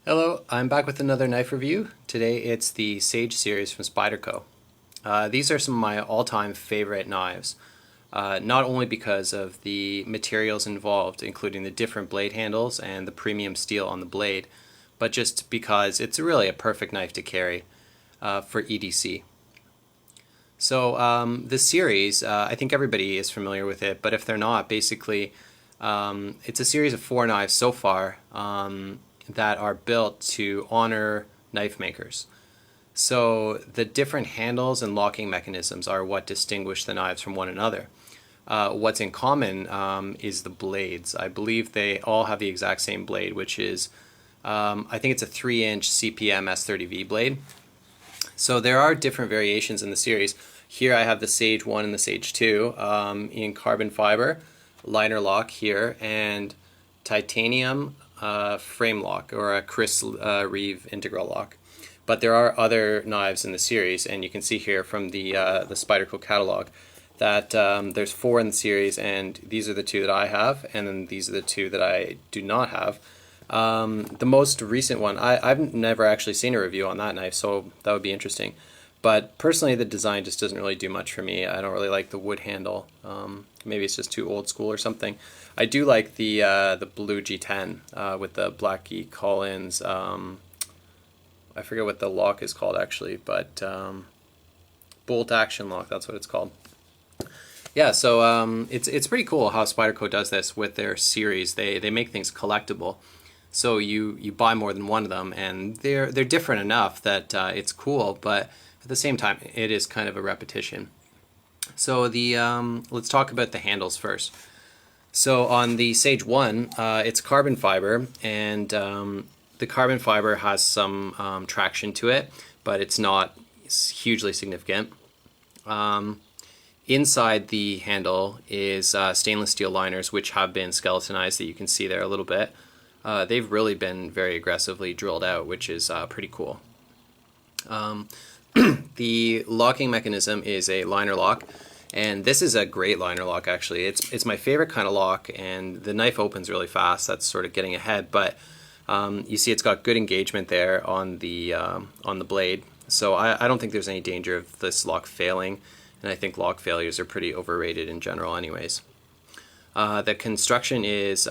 Hello, I'm back with another knife review. Today it's the Sage series from Spyderco. These are some of my all-time favorite knives, not only because of the materials involved, including the different blade handles and the premium steel on the blade, but just because it's really a perfect knife to carry for EDC. So this series, I think everybody is familiar with it, but if they're not, basically it's a series of 4 knives so far that are built to honor knife makers. So the different handles and locking mechanisms are what distinguish the knives from one another. What's in common is the blades. I believe they all have the exact same blade, which is, I think it's a 3-inch CPM S30V blade. So there are different variations in the series. Here I have the Sage 1 and the Sage 2 in carbon fiber, liner lock here, and titanium frame lock, or a Chris Reeve integral lock. But there are other knives in the series, and you can see here from the Spyderco catalog that there's 4 in the series, and these are the 2 that I have, and then these are the 2 that I do not have. The most recent one, I've never actually seen a review on that knife, so that would be interesting. But personally, the design just doesn't really do much for me. I don't really like the wood handle. Maybe it's just too old school or something. I do like the blue G10 with the black E Collins. I forget what the lock is called actually, but bolt action lock, that's what it's called. Yeah, so it's pretty cool how Spyderco does this with their series. They make things collectible. So you buy more than one of them, and they're different enough that it's cool, but at the same time it is kind of a repetition. So let's talk about the handles first. So on the Sage 1, it's carbon fiber, and the carbon fiber has some traction to it, but it's not hugely significant. Inside the handle is stainless steel liners, which have been skeletonized, that you can see there a little bit. They've really been very aggressively drilled out, which is pretty cool. The locking mechanism is a liner lock, and this is a great liner lock actually. It's my favorite kind of lock, and the knife opens really fast. That's sort of getting ahead, but you see it's got good engagement there on the blade. So I don't think there's any danger of this lock failing, and I think lock failures are pretty overrated in general anyways. The construction is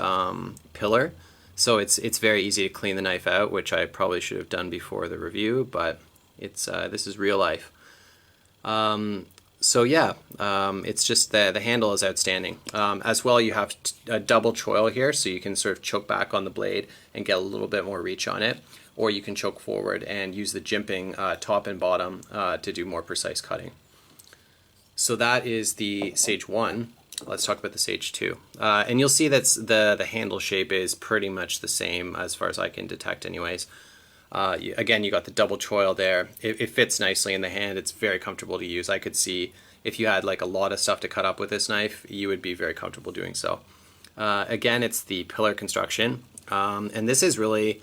pillar. So it's very easy to clean the knife out, which I probably should have done before the review, but this is real life. So yeah, it's just the handle is outstanding. As well, you have a double choil here, so you can sort of choke back on the blade and get a little bit more reach on it, or you can choke forward and use the jimping top and bottom to do more precise cutting. So that is the Sage 1. Let's talk about the Sage 2. And you'll see that the handle shape is pretty much the same as far as I can detect anyways. Again, you got the double choil there. It fits nicely in the hand. It's very comfortable to use. I could see if you had like a lot of stuff to cut up with this knife, you would be very comfortable doing so. Again, it's the pillar construction. And this is really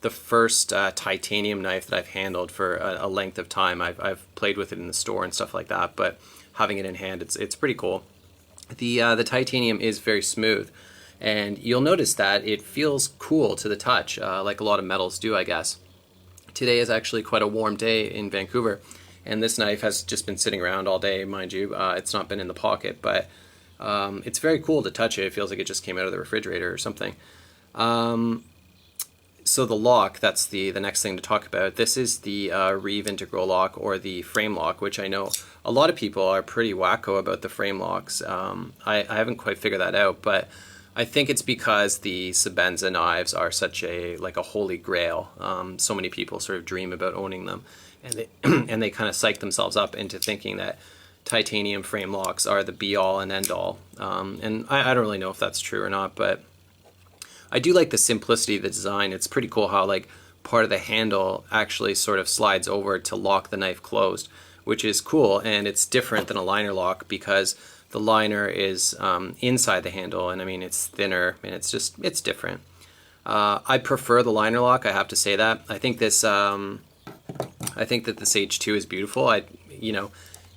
the first titanium knife that I've handled for a length of time. I've played with it in the store and stuff like that, but having it in hand, it's pretty cool. The titanium is very smooth, and you'll notice that it feels cool to the touch, like a lot of metals do, I guess. Today is actually quite a warm day in Vancouver, and this knife has just been sitting around all day, mind you. It's not been in the pocket, but it's very cool to touch it. It feels like it just came out of the refrigerator or something. So the lock, that's the next thing to talk about. This is the Reeve integral lock, or the frame lock, which I know a lot of people are pretty wacko about the frame locks. I haven't quite figured that out, but I think it's because the Sebenza knives are such a holy grail. So many people sort of dream about owning them, and they and they kind of psych themselves up into thinking that titanium frame locks are the be-all and end-all. And I don't really know if that's true or not, but I do like the simplicity of the design. It's pretty cool how part of the handle actually sort of slides over to lock the knife closed, which is cool, and it's different than a liner lock because the liner is inside the handle, and I mean it's thinner, and it's different. I prefer the liner lock, I have to say that. I think that the Sage 2 is beautiful.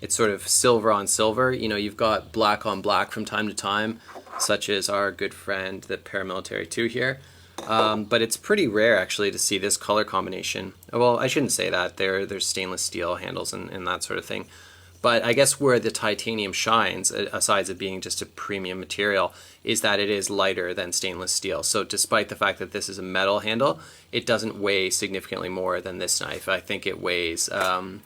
It's sort of silver on silver. You've got black on black from time to time, such as our good friend, the Paramilitary 2 here. But it's pretty rare actually to see this color combination. Well, I shouldn't say that. There's stainless steel handles and that sort of thing. But I guess where the titanium shines, aside of being just a premium material, is that it is lighter than stainless steel. So despite the fact that this is a metal handle, it doesn't weigh significantly more than this knife. I think it weighs, the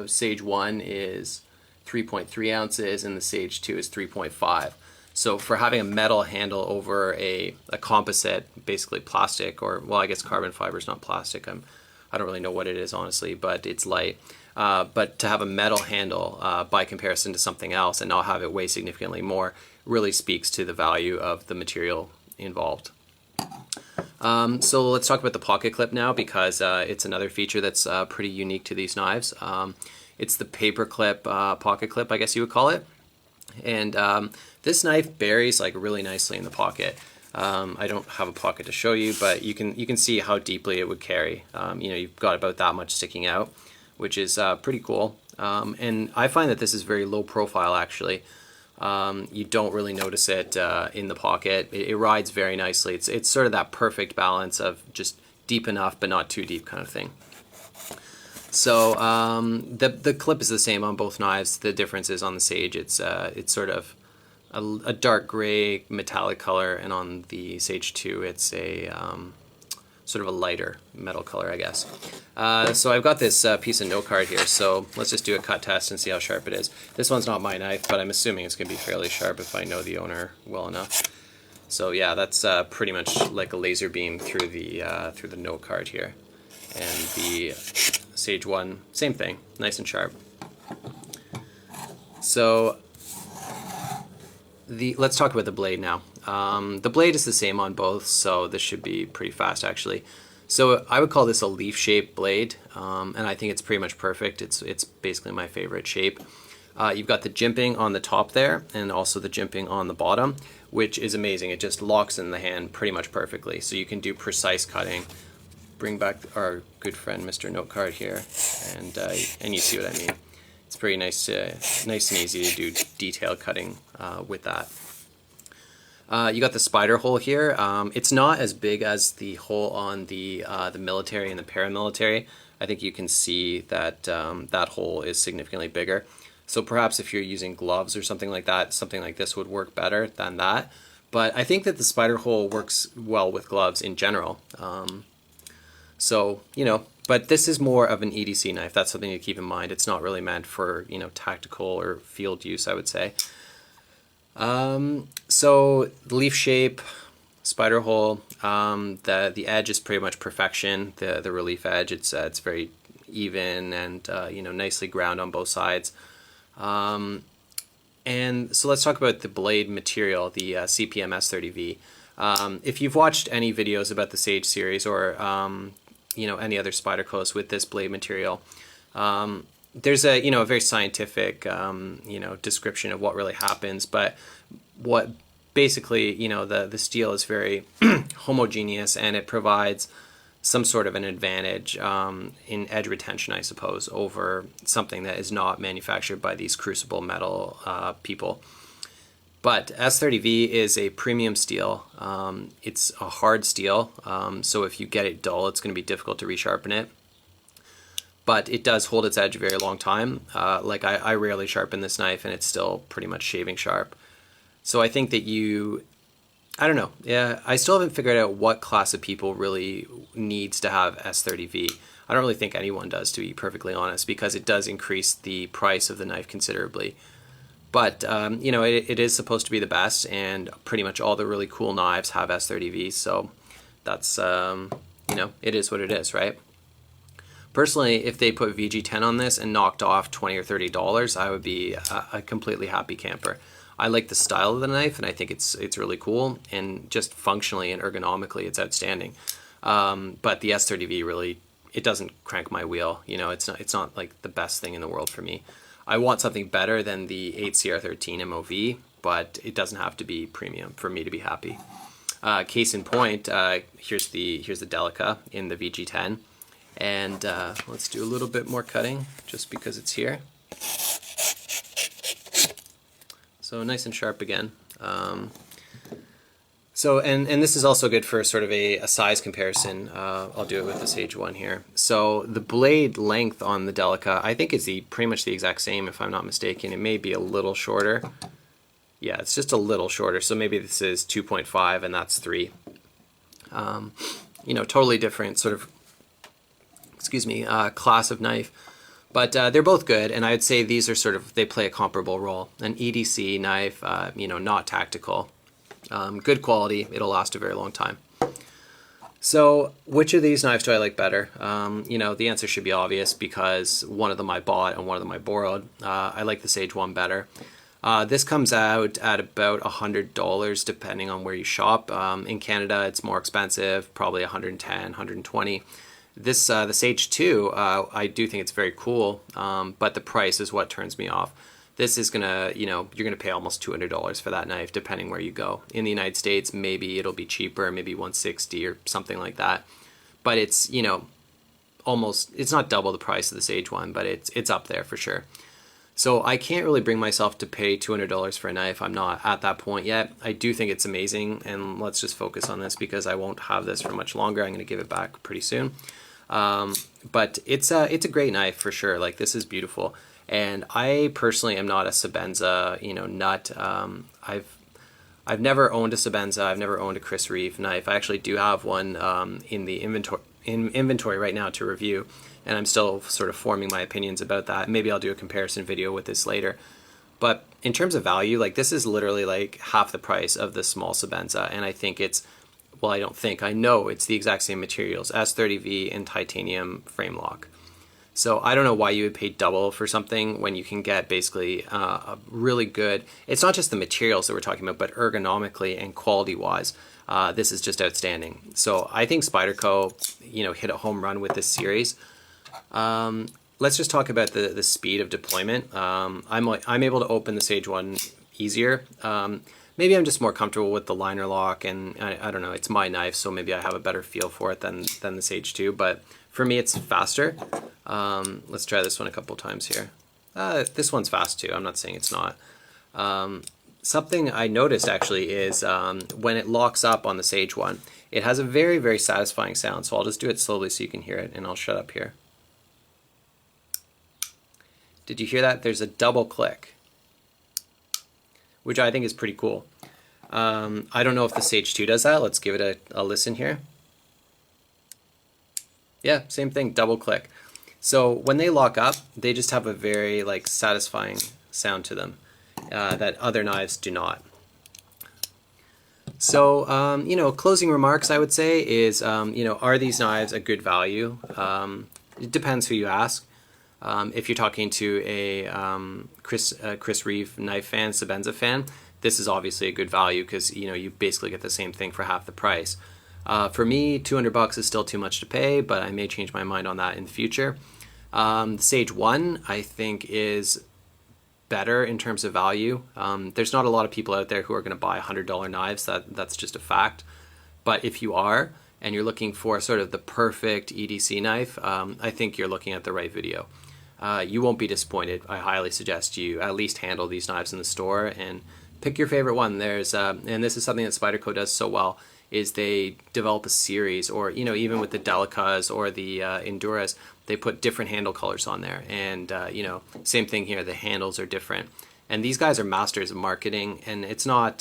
Sage 1 is 3.3 ounces and the Sage 2 is 3.5. So for having a metal handle over a composite, basically plastic, or, well, I guess carbon fiber is not plastic. I don't really know what it is, honestly, but it's light. But to have a metal handle by comparison to something else and not have it weigh significantly more really speaks to the value of the material involved. So let's talk about the pocket clip now, because it's another feature that's pretty unique to these knives. It's the paper clip pocket clip, I guess you would call it. And this knife buries like really nicely in the pocket. I don't have a pocket to show you, but you can see how deeply it would carry. You know, you've got about that much sticking out, which is pretty cool. And I find that this is very low profile actually. You don't really notice it in the pocket. It rides very nicely. It's sort of that perfect balance of just deep enough but not too deep kind of thing. So the clip is the same on both knives. The difference is on the Sage it's sort of a dark gray metallic color, and on the Sage 2 it's a sort of a lighter metal color, I guess. So I've got this piece of note card here, so let's just do a cut test and see how sharp it is. This one's not my knife, but I'm assuming it's going to be fairly sharp if I know the owner well enough. So yeah, that's pretty much like a laser beam through the note card here. And the Sage 1, same thing, nice and sharp. So let's talk about the blade now. The blade is the same on both, so this should be pretty fast actually. So I would call this a leaf-shaped blade, and I think it's pretty much perfect. It's basically my favorite shape. You've got the jimping on the top there, and also the jimping on the bottom, which is amazing. It just locks in the hand pretty much perfectly, so you can do precise cutting. Bring back our good friend Mr. Note Card here, and you see what I mean. It's pretty nice and easy to do detailed cutting with that. You got the spider hole here. It's not as big as the hole on the military and the paramilitary. I think you can see that that hole is significantly bigger. So perhaps if you're using gloves or something like that, something like this would work better than that. But I think that the spider hole works well with gloves in general. So, you know, but this is more of an EDC knife. That's something to keep in mind. It's not really meant for, you know, tactical or field use, I would say. So the leaf shape, spider hole, the edge is pretty much perfection. The relief edge, it's very even and you know, nicely ground on both sides. And so let's talk about the blade material, the CPM S30V. If you've watched any videos about the Sage series or you know, any other Spydercos with this blade material, there's a, you know, a very scientific you know, description of what really happens, but what basically, you know, the steel is very homogeneous, and it provides some sort of an advantage in edge retention, I suppose, over something that is not manufactured by these crucible metal people. But S30V is a premium steel. It's a hard steel, so if you get it dull, it's going to be difficult to resharpen it. But it does hold its edge a very long time. Like I rarely sharpen this knife, and it's still pretty much shaving sharp. So I think that I don't know. Yeah, I still haven't figured out what class of people really needs to have S30V. I don't really think anyone does, to be perfectly honest, because it does increase the price of the knife considerably. But, you know, it is supposed to be the best, and pretty much all the really cool knives have S30V, so that's, you know, it is what it is, right? Personally, if they put VG10 on this and knocked off $20 or $30, I would be a completely happy camper. I like the style of the knife, and I think it's really cool, and just functionally and ergonomically, it's outstanding. But the S30V really, it doesn't crank my wheel. You know, it's not like the best thing in the world for me. I want something better than the 8CR13 MOV, but it doesn't have to be premium for me to be happy. Case in point, here's the Delica in the VG10, and let's do a little bit more cutting just because it's here. So nice and sharp again. So, and this is also good for sort of a size comparison. I'll do it with the Sage 1 here. So the blade length on the Delica, I think is pretty much the exact same if I'm not mistaken. It may be a little shorter. Yeah, it's just a little shorter. So maybe this is 2.5 and that's 3. You know, totally different sort of, excuse me, class of knife. But they're both good, and I'd say these are sort of, they play a comparable role. An EDC knife, you know, not tactical. Good quality, it'll last a very long time. So which of these knives do I like better? You know, the answer should be obvious because one of them I bought and one of them I borrowed. I like the Sage 1 better. This comes out at about $100 depending on where you shop. In Canada it's more expensive, probably 110, 120. This the Sage 2, I do think it's very cool, but the price is what turns me off. This is gonna, you know, you're gonna pay almost $200 for that knife depending where you go. In the United States, maybe it'll be cheaper, maybe 160 or something like that. But it's, you know, almost, it's not double the price of the Sage 1, but it's up there for sure. So I can't really bring myself to pay $200 for a knife. I'm not at that point yet. I do think it's amazing, and let's just focus on this because I won't have this for much longer. I'm gonna give it back pretty soon. But it's a great knife for sure. Like, this is beautiful. And I personally am not a Sebenza, you know, nut. I've never owned a Sebenza. I've never owned a Chris Reeve knife. I actually do have one in the inventory right now to review, and I'm still sort of forming my opinions about that. Maybe I'll do a comparison video with this later. But in terms of value, like, this is literally like half the price of the small Sebenza, and I think it's, well, I don't think, I know it's the exact same materials, S30V and titanium frame lock. So I don't know why you would pay double for something when you can get basically a really good, it's not just the materials that we're talking about, but ergonomically and quality-wise, this is just outstanding. So I think Spyderco, you know, hit a home run with this series. Let's just talk about the speed of deployment. I'm able to open the Sage 1 easier. Maybe I'm just more comfortable with the liner lock, and I don't know, it's my knife, so maybe I have a better feel for it than the Sage 2, but for me it's faster. Let's try this one a couple times here. This one's fast too, I'm not saying it's not. Something I noticed actually is when it locks up on the Sage 1, it has a very, very satisfying sound, so I'll just do it slowly so you can hear it, and I'll shut up here. Did you hear that? There's a double click, which I think is pretty cool. I don't know if the Sage 2 does that. Let's give it a listen here. Yeah, same thing, double click. So when they lock up, they just have a very like satisfying sound to them that other knives do not. So, you know, closing remarks I would say is, you know, are these knives a good value? It depends who you ask. If you're talking to a Chris Reeve knife fan, Sebenza fan, this is obviously a good value because, you know, you basically get the same thing for half the price. For me, $200 is still too much to pay, but I may change my mind on that in the future. The Sage 1, I think, is better in terms of value. There's not a lot of people out there who are going to buy $100 knives. That's just a fact. But if you are, and you're looking for sort of the perfect EDC knife, I think you're looking at the right video. You won't be disappointed. I highly suggest you at least handle these knives in the store and pick your favorite one. There's and this is something that Spyderco does so well, is they develop a series, or, you know, even with the Delicas or the Enduras, they put different handle colors on there, and you know, same thing here, the handles are different. And these guys are masters of marketing, and it's not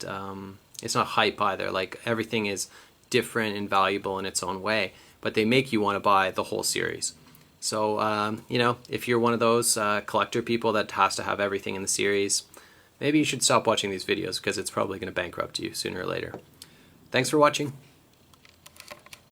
hype either. Like, everything is different and valuable in its own way, but they make you want to buy the whole series. So, you know, if you're one of those collector people that has to have everything in the series, maybe you should stop watching these videos because it's probably going to bankrupt you sooner or later. Thanks for watching.